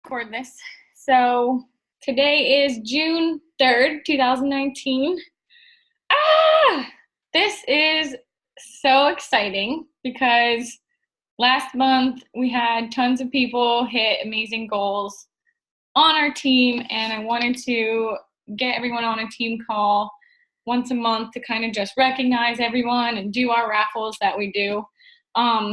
record this. So today is June 3rd, 2019. This is so exciting because last month we had tons of people hit amazing goals on our team, and I wanted to get everyone on a team call once a month to kind of just recognize everyone and do our raffles that we do.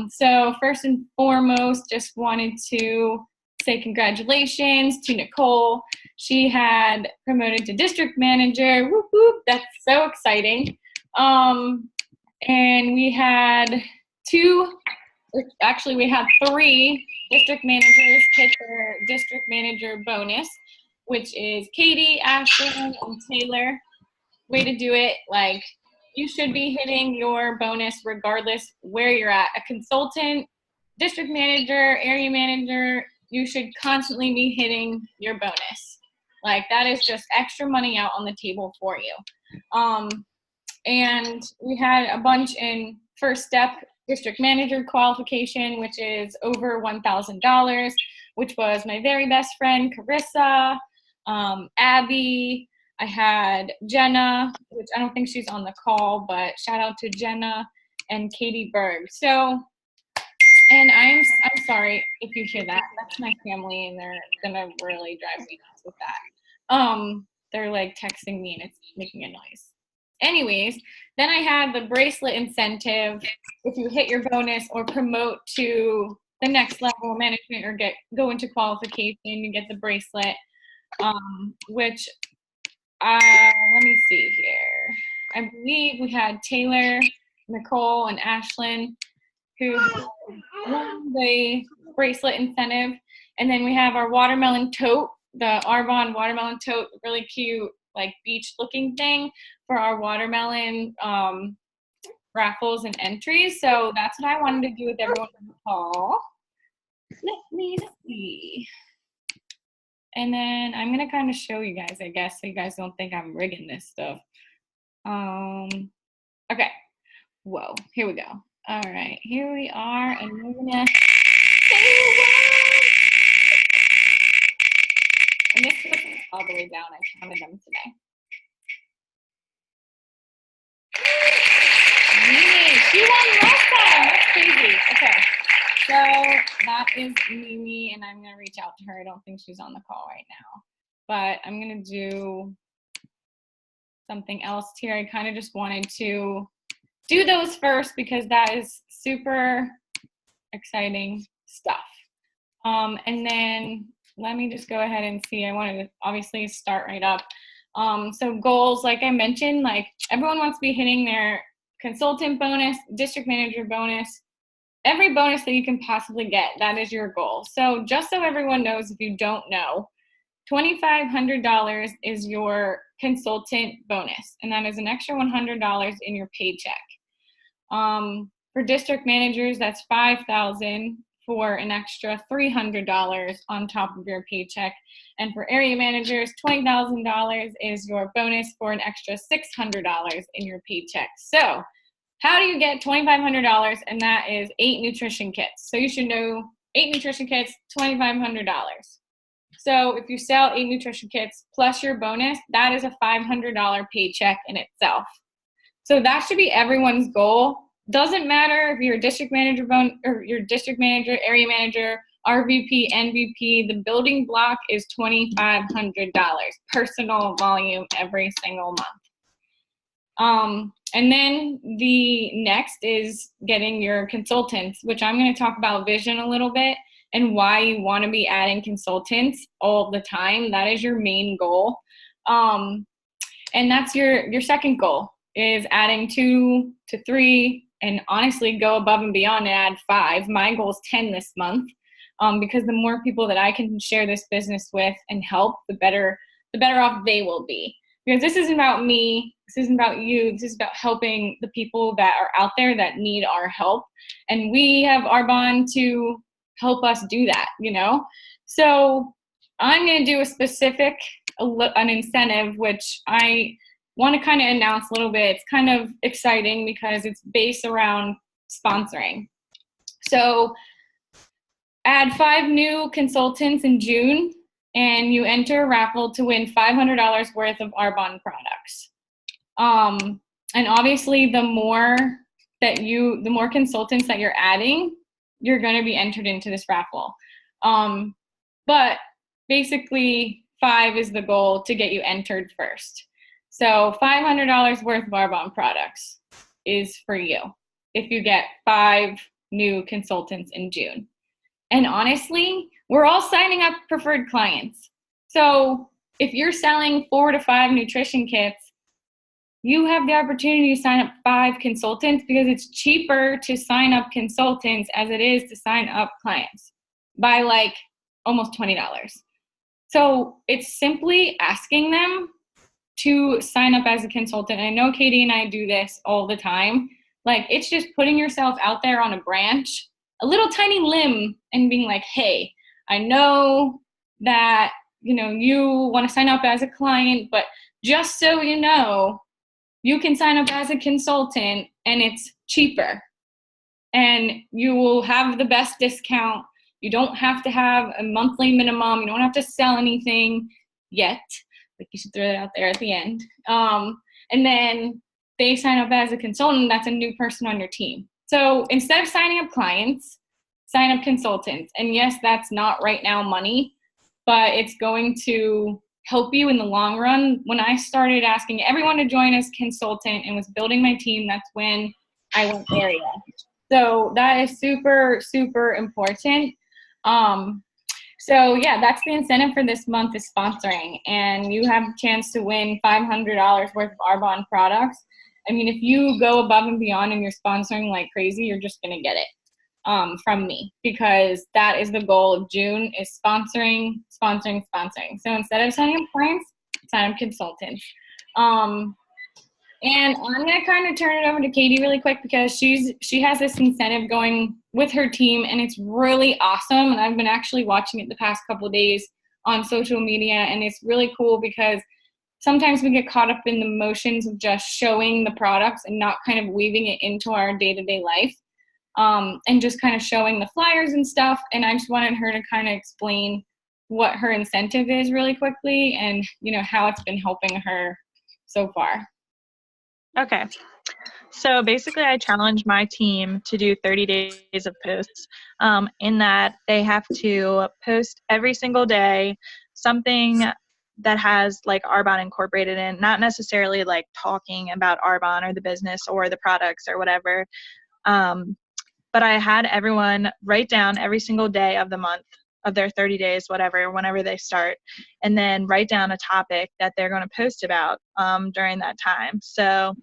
So first and foremost, just wanted to say congratulations to Nicole. She had promoted to district manager. Whoop, whoop. That's so exciting. And we had we had 3 district managers hit their district manager bonus, which is Katie, Ashton, and Taylor. Way to do it. Like, you should be hitting your bonus regardless where you're at. A consultant, district manager, area manager, you should constantly be hitting your bonus. Like, that is just extra money out on the table for you. And we had a bunch in first step district manager qualification, which is over $1,000, which was my very best friend, Carissa, Abby. I had Jenna, which I don't think she's on the call, but shout out to Jenna and Katie Berg. So, and I'm sorry if you hear that. That's my family, and they're gonna really drive me nuts with that. They're like texting me, and it's making a noise. Anyways, then I had the bracelet incentive. If you hit your bonus or promote to the next level of management or go into qualification, you get the bracelet, which let me see here. I believe we had Taylor, Nicole, and Ashlyn who won the bracelet incentive. And then we have our watermelon tote, the Arbonne watermelon tote, really cute, like beach looking thing for our watermelon raffles and entries. So that's what I wanted to do with everyone on the call. Let me see. And then I'm gonna kind of show you guys, I guess, so you guys don't think I'm rigging this stuff. Okay. Whoa, here we go. All right, here we are, and we're gonna say and this was all the way down. I counted them today. Mimi, she won last time. That's crazy. Okay, so that is Mimi, and I'm gonna reach out to her. I don't think she's on the call right now, but I'm gonna do something else here. I kind of just wanted to do those first because that is super exciting stuff. And then let me just go ahead and see. I wanted to obviously start right up. So goals, like I mentioned, like everyone wants to be hitting their consultant bonus, district manager bonus, every bonus that you can possibly get. That is your goal. So just so everyone knows, if you don't know, $2,500 is your consultant bonus, and that is an extra $100 in your paycheck. For district managers, that's $5,000 for an extra $300 on top of your paycheck. And for area managers, $20,000 is your bonus for an extra $600 in your paycheck. So how do you get $2,500? And that is 8 nutrition kits. So you should know 8 nutrition kits, $2,500. So if you sell 8 nutrition kits plus your bonus, that is a $500 paycheck in itself. So that should be everyone's goal. Doesn't matter if you're a district manager, or your district manager, area manager, RVP, NVP, the building block is $2,500 personal volume every single month. And then the next is getting your consultants, which I'm going to talk about vision a little bit and why you want to be adding consultants all the time. That is your main goal. And that's your second goal, is adding 2 to 3, and honestly go above and beyond and add 5. My goal is 10 this month, because the more people that I can share this business with and help, the better off they will be. Because this isn't about me, this isn't about you, this is about helping the people that are out there that need our help. And we have Arbonne to help us do that, you know? So I'm gonna do a specific, an incentive, which I want to kind of announce a little bit. It's kind of exciting because it's based around sponsoring. So add 5 new consultants in June, and you enter a raffle to win $500 worth of Arbonne products. And obviously, the more consultants that you're adding, you're going to be entered into this raffle. But basically, 5 is the goal to get you entered first. So $500 worth of Arbonne products is for you if you get 5 new consultants in June. And honestly, we're all signing up preferred clients. So if you're selling 4 to 5 nutrition kits, you have the opportunity to sign up 5 consultants because it's cheaper to sign up consultants as it is to sign up clients by like almost $20. So it's simply asking them to sign up as a consultant. And I know Katie and I do this all the time. Like, it's just putting yourself out there on a branch, a little tiny limb, and being like, hey, I know that, you want to sign up as a client, but just so you know, you can sign up as a consultant and it's cheaper. And you will have the best discount. You don't have to have a monthly minimum. You don't have to sell anything yet. Like, you should throw that out there at the end. And then they sign up as a consultant. That's a new person on your team. So instead of signing up clients, sign up consultants. And yes, that's not right now money, but it's going to help you in the long run. When I started asking everyone to join as consultant and was building my team, that's when I went area. So that is super, super important. So yeah, that's the incentive for this month is sponsoring, and you have a chance to win $500 worth of Arbonne products. I mean, if you go above and beyond and you're sponsoring like crazy, you're just going to get it from me, because that is the goal of June, is sponsoring. So instead of signing up clients, sign up consultants. And I'm going to kind of turn it over to Katie really quick, because she has this incentive going with her team, and it's really awesome. And I've been actually watching it the past couple of days on social media, and it's really cool because sometimes we get caught up in the motions of just showing the products and not kind of weaving it into our day-to-day life, and just kind of showing the flyers and stuff. And I just wanted her to kind of explain what her incentive is really quickly, and how it's been helping her so far. Okay. So basically, I challenge my team to do 30 days of posts, in that they have to post every single day something that has like Arbonne incorporated in, not necessarily like talking about Arbonne or the business or the products or whatever. But I had everyone write down every single day of the month of their 30 days, whenever they start, and then write down a topic that they're going to post about during that time. So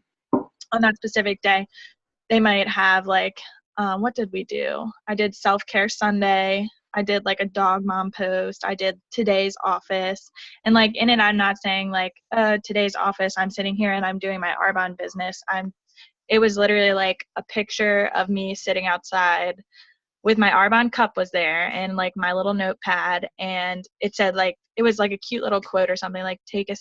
on that specific day, they might have like, what did we do? I did self-care Sunday. I did like a dog mom post. I did today's office. And like in it, I'm not saying like, today's office, I'm sitting here and I'm doing my Arbonne business. It was literally like a picture of me sitting outside with my Arbonne cup was there, and like my little notepad, and it said like, it was like a cute little quote or something like, take a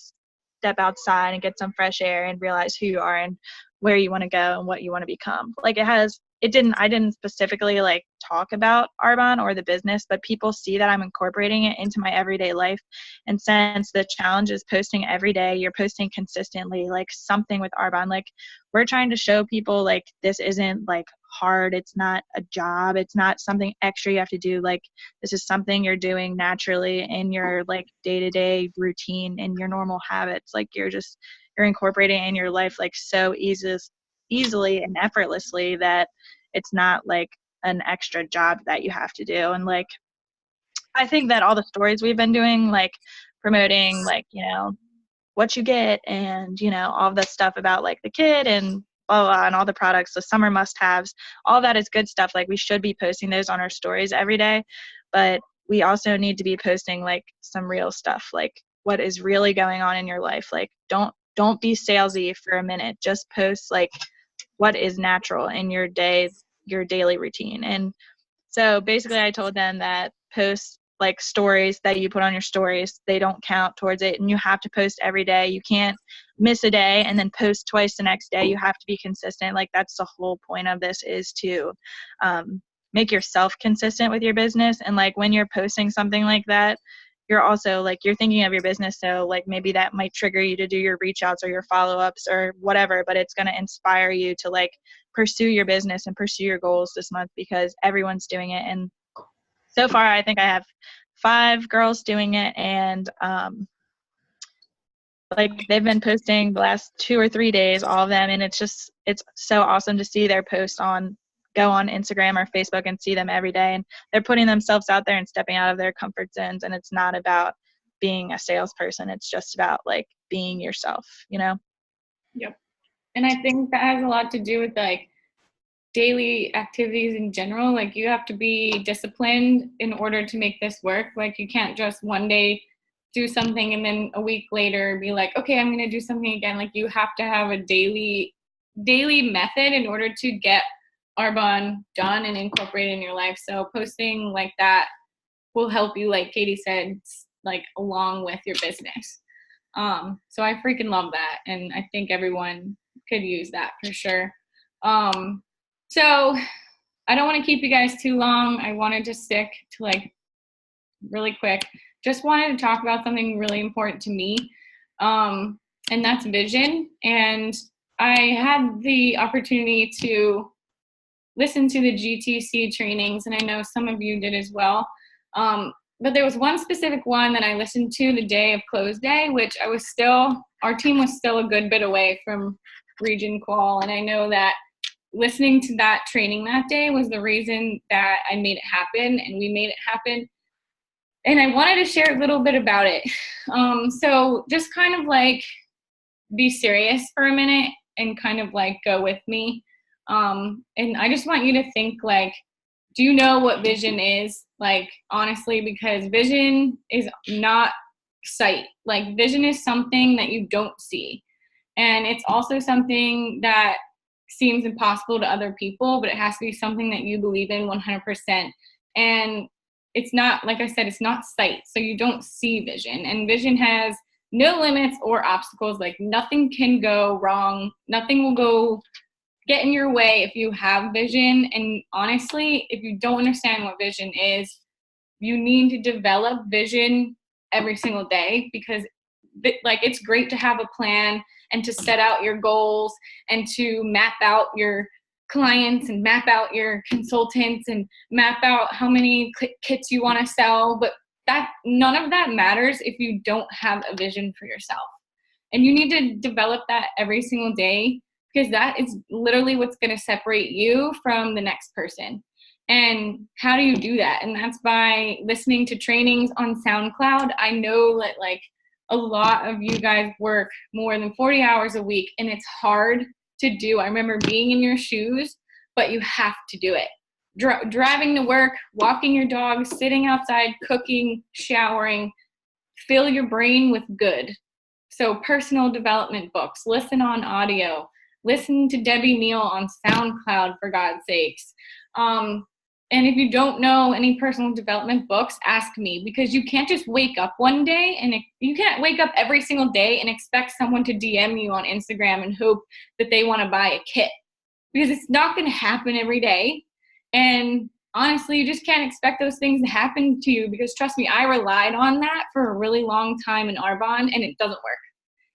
step outside and get some fresh air and realize who you are and where you want to go and what you want to become. Like I didn't specifically like talk about Arbonne or the business, but people see that I'm incorporating it into my everyday life. And since the challenge is posting every day, you're posting consistently like something with Arbonne. Like, we're trying to show people like this isn't like hard. It's not a job. It's not something extra you have to do. Like, this is something you're doing naturally in your like day-to-day routine and your normal habits. Like, you're incorporating in your life like so easily and effortlessly that it's not like an extra job that you have to do. And like, I think that all the stories we've been doing, like promoting like, what you get and, all the stuff about like the kid and blah, blah, and all the products, the summer must-haves, all that is good stuff. Like, we should be posting those on our stories every day, but we also need to be posting like some real stuff, like what is really going on in your life. Like, don't be salesy for a minute. Just post like what is natural in your daily routine. And so basically I told them that post like stories that you put on your stories, they don't count towards it, and you have to post every day. You can't miss a day and then post twice the next day. You have to be consistent. Like, that's the whole point of this, is to make yourself consistent with your business. And like when you're posting something like that, you're also like, you're thinking of your business. So like maybe that might trigger you to do your reach outs or your follow-ups or whatever, but it's going to inspire you to like pursue your business and pursue your goals this month because everyone's doing it. And so far, I think I have 5 girls doing it, and like they've been posting the last 2 or 3 days, all of them, and it's so awesome to see their posts go on Instagram or Facebook and see them every day, and they're putting themselves out there and stepping out of their comfort zones, and it's not about being a salesperson, it's just about like being yourself, you know? Yep. And I think that has a lot to do with like daily activities in general. Like you have to be disciplined in order to make this work. Like you can't just one day do something and then a week later be like, okay, I'm going to do something again. Like you have to have a daily method in order to get Arbonne done and incorporated in your life. So posting like that will help you, like Katie said, like along with your business. So I freaking love that. And I think everyone could use that for sure. So I don't want to keep you guys too long. I wanted to stick to like really quick. Just wanted to talk about something really important to me. And that's vision. And I had the opportunity to listen to the GTC trainings, and I know some of you did as well. But there was one specific one that I listened to the day of close day, which our team was still a good bit away from region qual. And I know that listening to that training that day was the reason that I made it happen, and we made it happen. And I wanted to share a little bit about it. So just kind of like be serious for a minute and kind of like go with me. And I just want you to think like, do you know what vision is? Like, honestly, because vision is not sight. Like, vision is something that you don't see. And it's also something that seems impossible to other people, but it has to be something that you believe in 100%. And it's not, like I said, it's not sight. So you don't see vision. And vision has no limits or obstacles. Like, nothing can go wrong. Nothing will get in your way if you have vision. And honestly, if you don't understand what vision is, you need to develop vision every single day, because like it's great to have a plan and to set out your goals and to map out your clients and map out your consultants and map out how many kits you want to sell, but none of that matters if you don't have a vision for yourself. And you need to develop that every single day, because that is literally what's going to separate you from the next person. And how do you do that? And that's by listening to trainings on SoundCloud. I know that like a lot of you guys work more than 40 hours a week, and it's hard to do. I remember being in your shoes, but you have to do it. Driving to work, walking your dog, sitting outside, cooking, showering, fill your brain with good. So personal development books, listen on audio, listen to Debbie Neal on SoundCloud, for God's sakes. And if you don't know any personal development books, ask me, because you can't just wake up one day and you can't wake up every single day and expect someone to DM you on Instagram and hope that they want to buy a kit, because it's not going to happen every day. And honestly, you just can't expect those things to happen to you, because trust me, I relied on that for a really long time in Arbonne, and it doesn't work.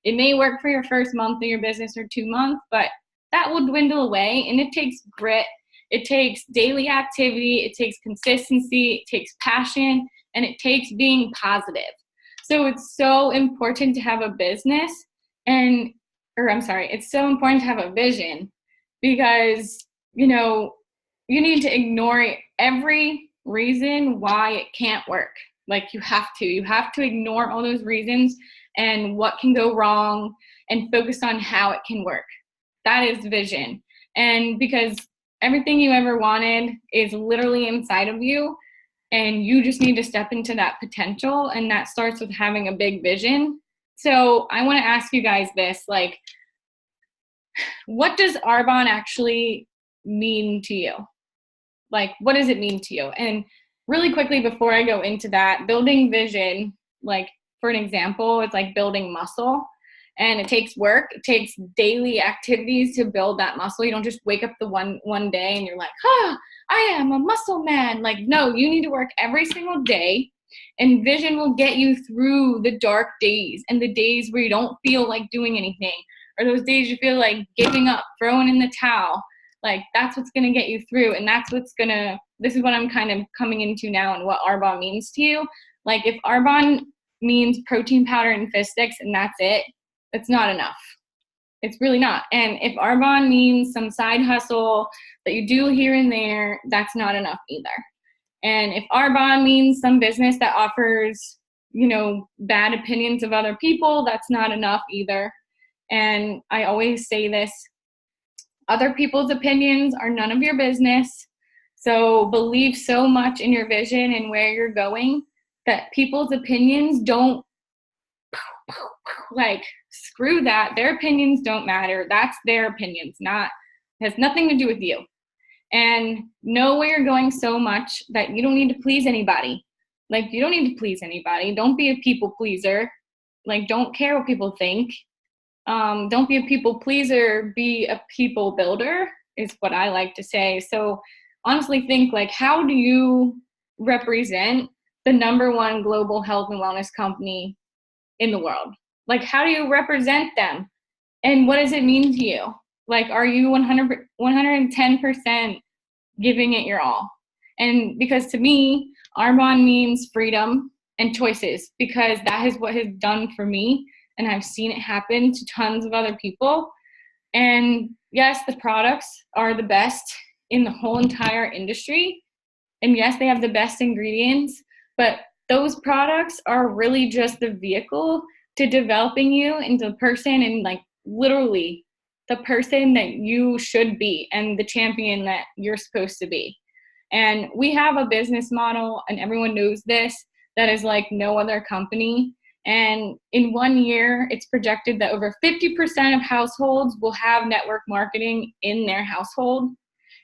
It may work for your first month of your business or 2 months, but that will dwindle away. And it takes grit. It takes daily activity. It takes consistency. It takes passion. And it takes being positive. So it's so important to have a business it's so important to have a vision, because, you need to ignore every reason why it can't work. Like you have to ignore all those reasons and what can go wrong and focus on how it can work. That is vision. And because everything you ever wanted is literally inside of you, and you just need to step into that potential. And that starts with having a big vision. So I want to ask you guys this, like, what does Arbonne actually mean to you? Like, what does it mean to you? And really quickly, before I go into that, building vision, like for an example, it's like building muscle, and it takes work. It takes daily activities to build that muscle. You don't just wake up the one day and you're like, I am a muscle man. Like, no, you need to work every single day, and vision will get you through the dark days and the days where you don't feel like doing anything, or those days you feel like giving up, throwing in the towel. Like, that's what's going to get you through. And that's what's going to, this is what I'm kind of coming into now and what Arbonne means to you. Like, if Arbonne means protein powder and fizz sticks and that's it, it's not enough. It's really not. And if Arbonne means some side hustle that you do here and there, that's not enough either. And if Arbonne means some business that offers, you know, bad opinions of other people, that's not enough either. And I always say this, other people's opinions are none of your business. So believe so much in your vision and where you're going that people's opinions don't, like, screw that. Their opinions don't matter. That's their opinions, has nothing to do with you. And know where you're going so much that you don't need to please anybody. Like, you don't need to please anybody. Don't be a people pleaser. Like, don't care what people think. Don't be a people pleaser, be a people builder is what I like to say. So honestly think, like, how do you represent the #1 global health and wellness company in the world? Like, how do you represent them? And what does it mean to you? Like, are you 110% giving it your all? And because to me, Arbonne means freedom and choices, because that is what has done for me. And I've seen it happen to tons of other people. And yes, the products are the best in the whole entire industry. And yes, they have the best ingredients, but those products are really just the vehicle to developing you into the person, and like literally the person that you should be and the champion that you're supposed to be. And we have a business model, and everyone knows this, that is like no other company. And in 1 year, it's projected that over 50% of households will have network marketing in their household.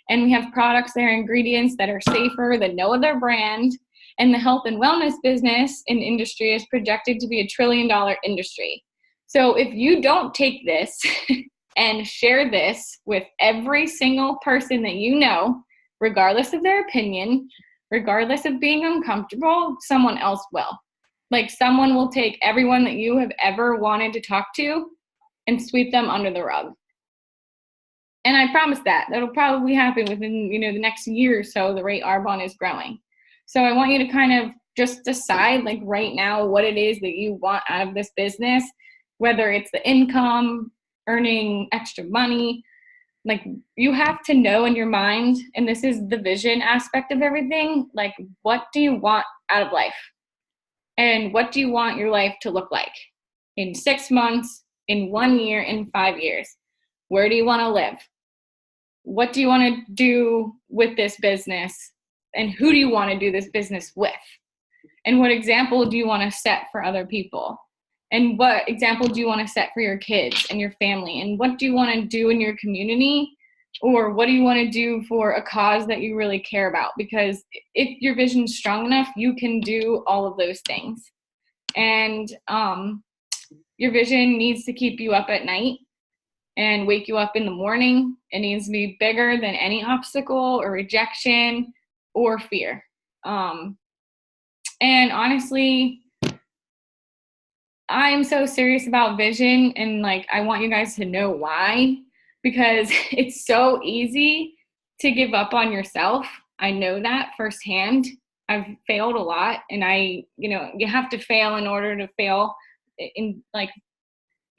And we have products that are ingredients that are safer than no other brand. And the health and wellness business and industry is projected to be $1 trillion industry. So if you don't take this and share this with every single person that you know, regardless of their opinion, regardless of being uncomfortable, someone else will. Like, someone will take everyone that you have ever wanted to talk to and sweep them under the rug. And I promise that'll probably happen within, the next year or so, the rate Arbonne is growing. So I want you to kind of just decide, like, right now, what it is that you want out of this business, whether it's the income, earning extra money. Like, you have to know in your mind, and this is the vision aspect of everything, like, what do you want out of life? And what do you want your life to look like in 6 months, in 1 year, in 5 years? Where do you want to live? What do you want to do with this business? And who do you want to do this business with? And what example do you want to set for other people? And what example do you want to set for your kids and your family? And what do you want to do in your community? Or what do you want to do for a cause that you really care about? Because if your vision's strong enough, you can do all of those things. And your vision needs to keep you up at night and wake you up in the morning. It needs to be bigger than any obstacle or rejection or fear. And honestly, I'm so serious about vision, and like, I want you guys to know why, because it's so easy to give up on yourself. I know that firsthand. I've failed a lot, and you have to fail in order to fail. You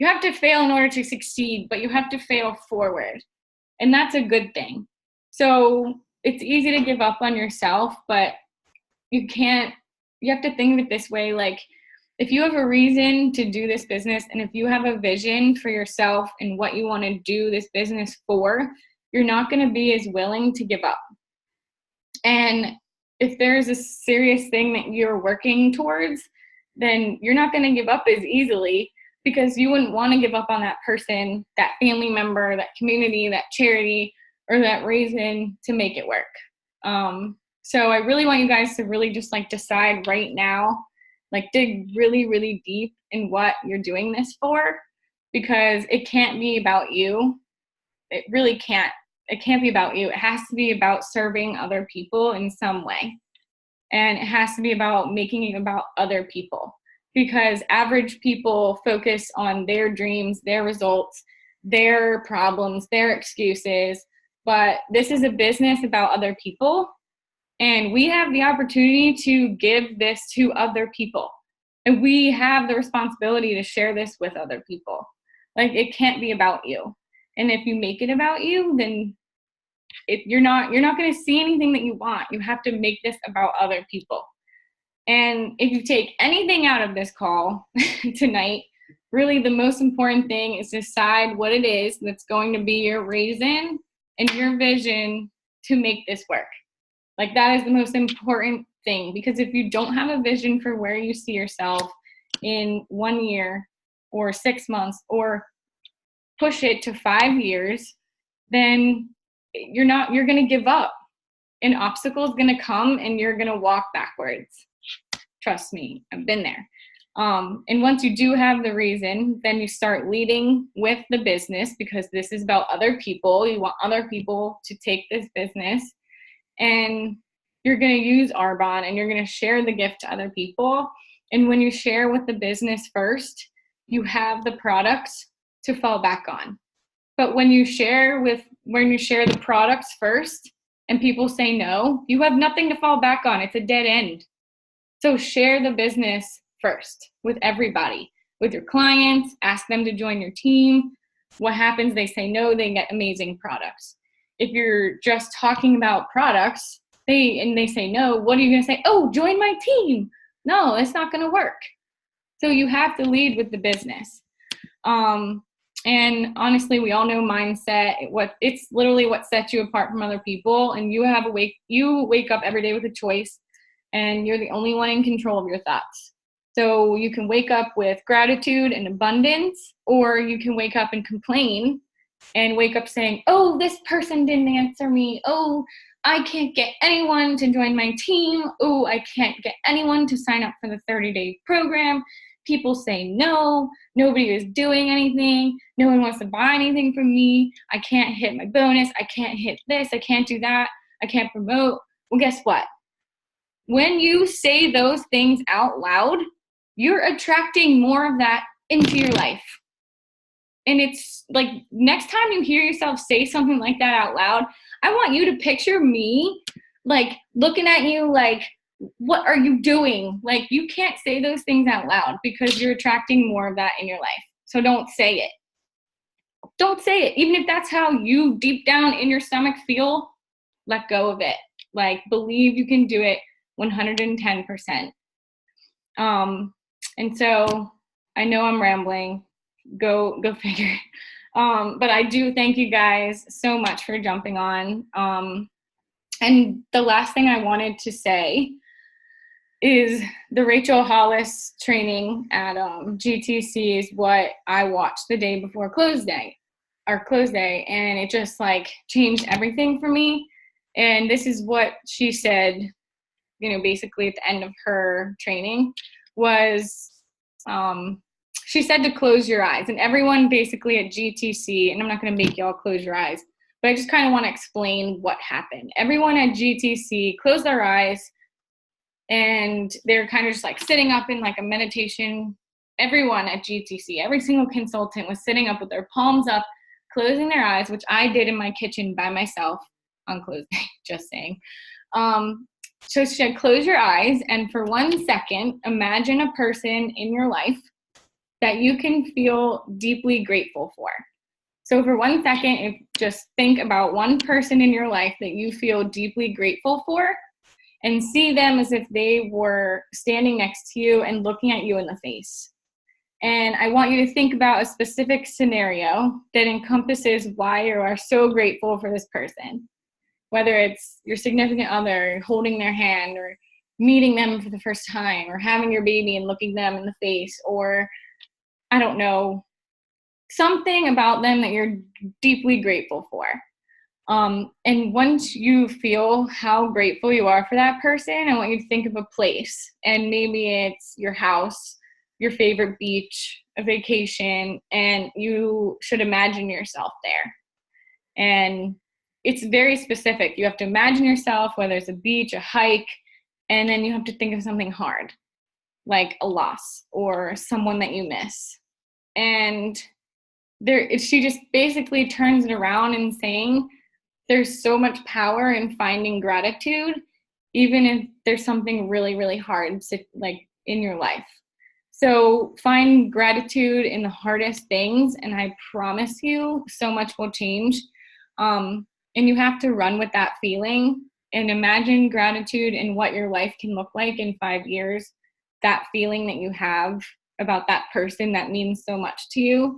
have to fail in order to succeed, but you have to fail forward. And that's a good thing. So it's easy to give up on yourself, but you have to think of it this way. Like, if you have a reason to do this business, and if you have a vision for yourself and what you want to do this business for, you're not going to be as willing to give up. And if there's a serious thing that you're working towards, then you're not going to give up as easily, because you wouldn't want to give up on that person, that family member, that community, that charity, or that reason to make it work. So I really want you guys to really just like decide right now, like dig really, really deep in what you're doing this for, because it can't be about you. It really can't. it can't be about you. It has to be about serving other people in some way. And it has to be about making it about other people, because average people focus on their dreams, their results, their problems, their excuses. But this is a business about other people. And we have the opportunity to give this to other people. And we have the responsibility to share this with other people. Like, it can't be about you. And if you make it about you, then you're not going to see anything that you want. You have to make this about other people. And if you take anything out of this call tonight, really the most important thing is decide what it is that's going to be your reason and your vision to make this work. Like, that is the most important thing, because if you don't have a vision for where you see yourself in 1 year or 6 months, or push it to 5 years, then you're going to give up. An obstacle is going to come and you're going to walk backwards. Trust me, I've been there. And once you do have the reason, then you start leading with the business, because this is about other people. You want other people to take this business, and you're going to use Arbonne, and you're going to share the gift to other people. And when you share with the business first, you have the products to fall back on. But when you share the products first and people say no, you have nothing to fall back on. It's a dead end. So share the business first with everybody, with your clients. Ask them to join your team. What happens? They say no, they get amazing products. If you're just talking about products, they say no, what are you going to say? Oh, join my team. No, it's not going to work. So you have to lead with the business. And honestly, we all know mindset. It's literally what sets you apart from other people. And you wake up every day with a choice, and you're the only one in control of your thoughts. So you can wake up with gratitude and abundance, or you can wake up and complain and wake up saying, oh, this person didn't answer me. Oh, I can't get anyone to join my team. Oh, I can't get anyone to sign up for the 30-day program. People say no. Nobody is doing anything. No one wants to buy anything from me. I can't hit my bonus. I can't hit this. I can't do that. I can't promote. Well, guess what? When you say those things out loud, you're attracting more of that into your life. And it's like, next time you hear yourself say something like that out loud, I want you to picture me like looking at you like, what are you doing? Like, you can't say those things out loud, because you're attracting more of that in your life. So don't say it. Don't say it. Even if that's how you deep down in your stomach feel, let go of it. Like, believe you can do it 110%. And so I know I'm rambling. Go figure. But I do thank you guys so much for jumping on. And the last thing I wanted to say is the Rachel Hollis training at GTC is what I watched the day before close day, and it just like changed everything for me. And this is what she said, basically at the end of her training was, she said to close your eyes. And everyone basically at GTC, and I'm not going to make y'all close your eyes, but I just kind of want to explain what happened. Everyone at GTC closed their eyes, and they're kind of just like sitting up in like a meditation. Everyone at GTC, every single consultant was sitting up with their palms up, closing their eyes, which I did in my kitchen by myself on close day, just saying. So she said, close your eyes, and for 1 second, imagine a person in your life that you can feel deeply grateful for. So for 1 second, just think about one person in your life that you feel deeply grateful for, and see them as if they were standing next to you and looking at you in the face. And I want you to think about a specific scenario that encompasses why you are so grateful for this person. Whether it's your significant other, holding their hand, or meeting them for the first time, or having your baby and looking them in the face, or I don't know, something about them that you're deeply grateful for. And once you feel how grateful you are for that person, I want you to think of a place. And maybe it's your house, your favorite beach, a vacation, and you should imagine yourself there. And it's very specific. You have to imagine yourself, whether it's a beach, a hike, and then you have to think of something hard, like a loss or someone that you miss. And she just basically turns it around and saying there's so much power in finding gratitude, even if there's something really, really hard like in your life. So find gratitude in the hardest things, and I promise you so much will change. And you have to run with that feeling and imagine gratitude and what your life can look like in 5 years. That feeling that you have about that person that means so much to you.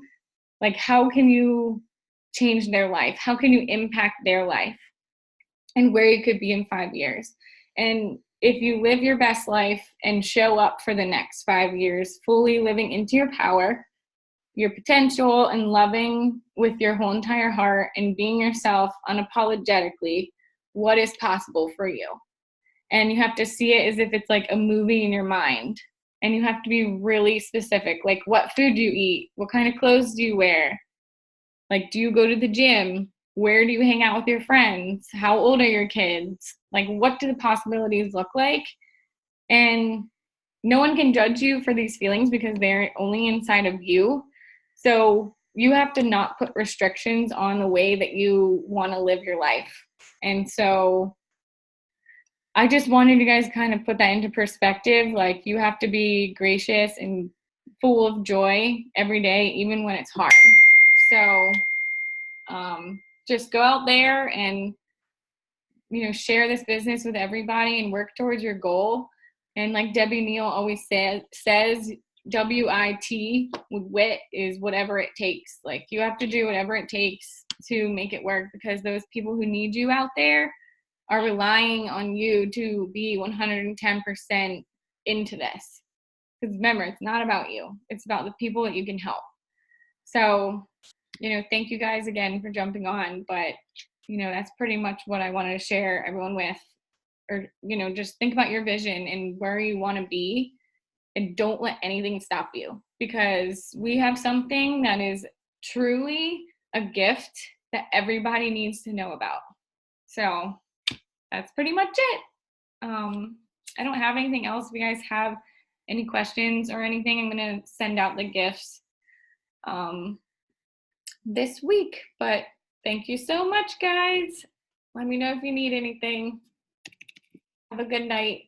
Like, how can you change their life? How can you impact their life? And where you could be in 5 years. And if you live your best life and show up for the next 5 years, fully living into your power, your potential, and loving with your whole entire heart and being yourself unapologetically, what is possible for you? And you have to see it as if it's like a movie in your mind. And you have to be really specific. Like, what food do you eat? What kind of clothes do you wear? Like, do you go to the gym? Where do you hang out with your friends? How old are your kids? Like, what do the possibilities look like? And no one can judge you for these feelings because they're only inside of you. So you have to not put restrictions on the way that you want to live your life. And so I just wanted you guys to kind of put that into perspective. Like, you have to be gracious and full of joy every day, even when it's hard. So just go out there and, share this business with everybody and work towards your goal. And like Debbie Neal always says, WIT with WIT is whatever it takes. Like, you have to do whatever it takes to make it work, because those people who need you out there are relying on you to be 110% into this. Because remember, it's not about you. It's about the people that you can help. So, thank you guys again for jumping on. But, that's pretty much what I wanted to share everyone with. Or, just think about your vision and where you want to be, and don't let anything stop you, because we have something that is truly a gift that everybody needs to know about. So that's pretty much it. I don't have anything else. If you guys have any questions or anything, I'm going to send out the gifts this week. But thank you so much, guys. Let me know if you need anything. Have a good night.